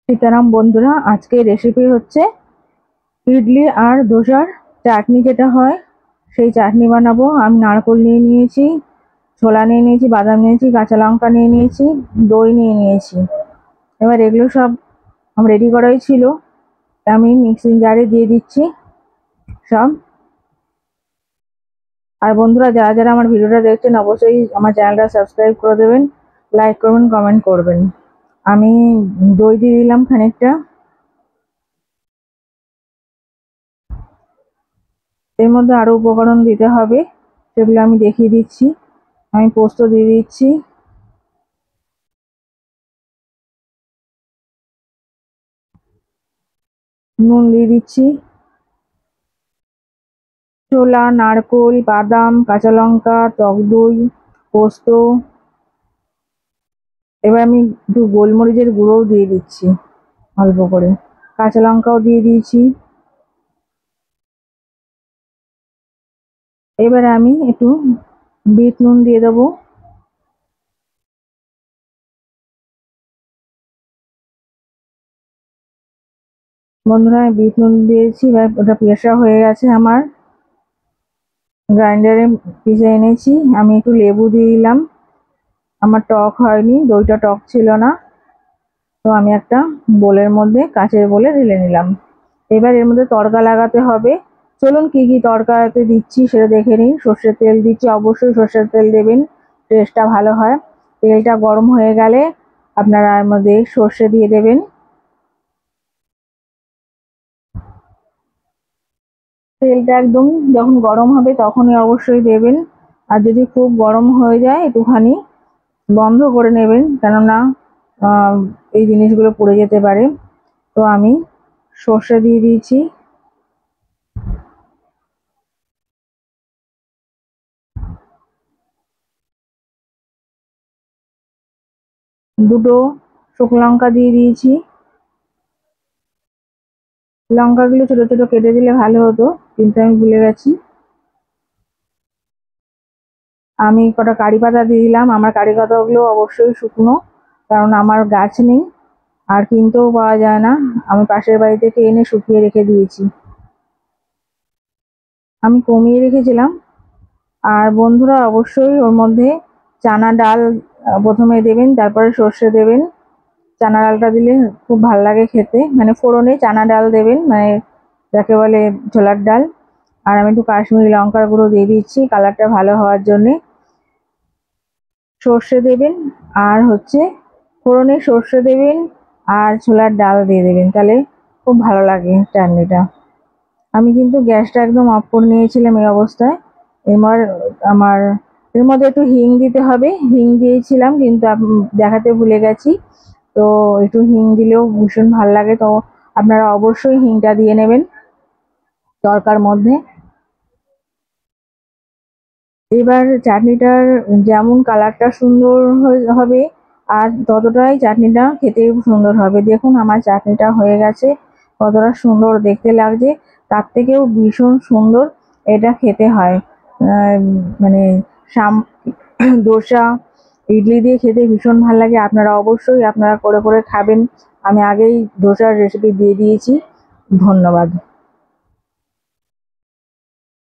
সীতারাম বন্ধুরা, আজকে রেসিপি হচ্ছে ইডলি আর ধোসার চাটনি যেটা হয় সেই চাটনি বানাবো। আমি নারকেল নিয়ে নিয়েছি, ছোলা নিয়ে নিয়েছি, বাদাম নিয়েছি, কাঁচা লঙ্কা নিয়ে নিয়েছি, দই নিয়ে নিয়েছি। এবার এগুলো সব আমার রেডি করাই ছিল, আমি মিক্সিং জারে দিয়ে দিচ্ছি সব। আর বন্ধুরা, যারা যারা আমার ভিডিওটা দেখছেন অবশ্যই আমার চ্যানেলটা সাবস্ক্রাইব করে দেবেন, লাইক করবেন, কমেন্ট করবেন। আমি দই দিয়ে দিলাম খানিকটা। এর মধ্যে আরো উপকরণ দিতে হবে, সেগুলো আমি দেখিয়ে দিচ্ছি। আমি পোস্ত দিয়ে দিচ্ছি, নুন দিয়ে দিচ্ছি, ছোলা, নারকোল, বাদাম, কাঁচা লঙ্কা, টক দই, পোস্ত। এবার আমি একটু গোলমরিচের গুঁড়োও দিয়ে দিচ্ছি অল্প করে, কাঁচা লঙ্কাও দিয়ে দিয়েছি। এবার আমি একটু বিট নুন দিয়ে দেবো। বন্ধুরা, আমি বিট নুন দিয়েছি। এবার ওটা পেশা হয়ে গেছে, আমার গ্রাইন্ডারে পিষে এনেছি। আমি একটু লেবু দিয়ে দিলাম, আমার টক হয়নি, দইটা টক ছিল না, তো আমি একটা বোলের মধ্যে, কাঁচের বোলে ঢেলে নিলাম। এবার এর মধ্যে তড়কা লাগাতে হবে। চলুন কি কি তড়কাতে দিচ্ছি সেটা দেখে নিন। সর্ষের তেল দিচ্ছি, অবশ্যই সর্ষের তেল দেবেন, টেস্টটা ভালো হয়। তেলটা গরম হয়ে গেলে আপনারা এর মধ্যে সর্ষে দিয়ে দেবেন। তেলটা একদম যখন গরম হবে তখনই অবশ্যই দেবেন। আর যদি খুব গরম হয়ে যায় একটুখানি বন্ধ করে নেবেন, কেননা এই জিনিসগুলো পুড়ে যেতে পারে। তো আমি সর্ষে দিয়ে দিয়েছি। দুটো শুকনো লঙ্কা দিয়ে দিয়েছি। লঙ্কাগুলো ছোট ছোট কেটে দিলে ভালো হতো, কিন্তু আমি ভুলে গেছি। আমি কটা কারি পাতা দিয়ে দিলাম। আমার কারি পাতাগুলো অবশ্যই শুকনো, কারণ আমার গাছ নেই আর কিনতেও পাওয়া যায় না। আমি পাশের বাড়ি থেকে এনে শুকিয়ে রেখে দিয়েছি, আমি কমিয়ে রেখেছিলাম। আর বন্ধুরা, অবশ্যই ওর মধ্যে চানা ডাল প্রথমে দেবেন, তারপরে সর্ষে দেবেন। চানা ডালটা দিলে খুব ভালো লাগে খেতে, মানে ফোড়নে চানা ডাল দেবেন, মানে যাকে বলে ছোলার ডাল। আর আমি একটু কাশ্মীরি লঙ্কার গুঁড়ো দিয়ে দিচ্ছি কালারটা ভালো হওয়ার জন্যে। সর্ষে দেবেন, আর হচ্ছে ফোড়নে সর্ষে দেবেন আর ছোলার ডাল দিয়ে দেবেন, তাহলে খুব ভালো লাগে চাটনিটা। আমি কিন্তু গ্যাসটা একদম অফ করে নিয়েছিলাম এই অবস্থায়। এবার আমার এর মধ্যে একটু হিং দিতে হবে, হিং দিয়েছিলাম কিন্তু দেখাতে ভুলে গেছি। তো একটু হিং দিলেও ভীষণ ভালো লাগে, তো আপনারা অবশ্যই হিংটা দিয়ে নেবেন তরকার মধ্যে। এবার চাটনিটার যেমন কালারটা সুন্দর হবে আর ততটাই চাটনিটা খেতে সুন্দর হবে। দেখুন আমার চাটনিটা হয়ে গেছে, কতটা সুন্দর দেখতে লাগছে, তার থেকেও ভীষণ সুন্দর এটা খেতে হয়। মানে ধোসা, ইডলি দিয়ে খেতে ভীষণ ভালো লাগে। আপনারা অবশ্যই আপনারা করে করে খাবেন। আমি আগেই ধোসার রেসিপি দিয়ে দিয়েছি। ধন্যবাদ।